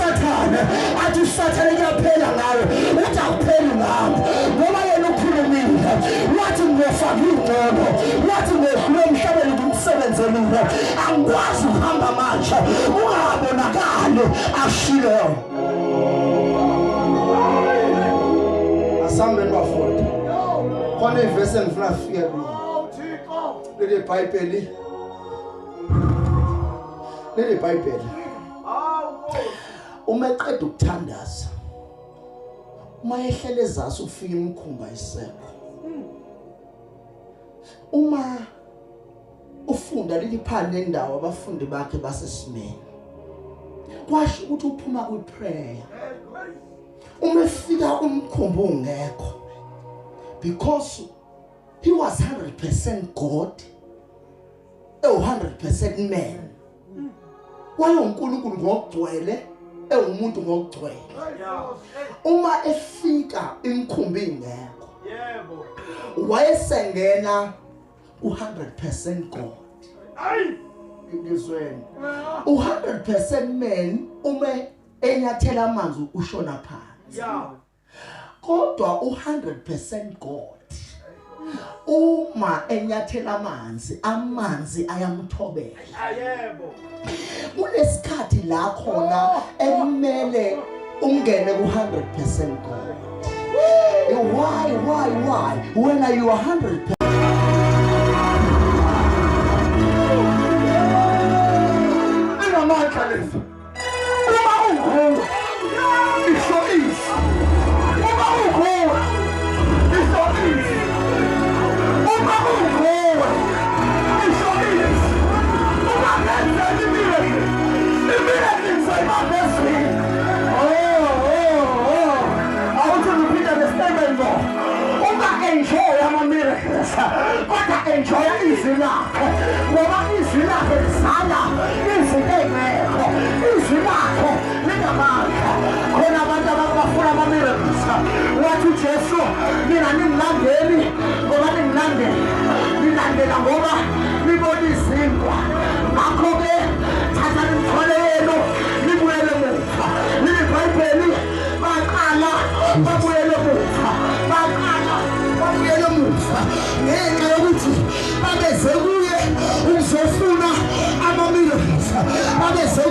uSathane athi uSathane kuyaphela ngawe uthi akupheli ngami ngoba yena ukhulumile wathi ngofaka ingcono wathi ngedlule emhlabeni ngimsebenzele angikwazi ukuhamba manje ungabonakali ashilo asameni bafunda khona ivesi engifuna afike kuyo leli Bible uma eqeda ukuthandaza uma ehlele ezasi ufika imkhumba isekho uma ufunda leli phana lendawo abafundi bakhe basesimeni kwasho ukuthi uphuma kwiprayer uma efika umkhumba ungekho because he was 100% God, 100% man. wayeUnkulunkulu ngokugcwele umuntu ngokugcwele uma efika imkhumbi ingekho yebo wayesengena u100% God ngizweni u100% man uma enyathela amanzi ushona phansi kodwa u100% God uma enyathela amanzi ayamthobela yebo kunesikhathi la khona ekumele ungene ku100% God. Why when are you 100%? Enjoy izwi lakho ngoba izwi lakho lisala izinto engekho izwi lakho linamandla khona abantu abafuna ama-miracles wathi uJesu mina ningilandeli ngoba nilandela ngoba nibona izinkwa ngakho-ke thatha nimthole yenu nibuyele emuva leli Bhayibheli baqala babuyele emuva ngenxa yokuthi babeze kuye ukuzofuna ama-miracles babeze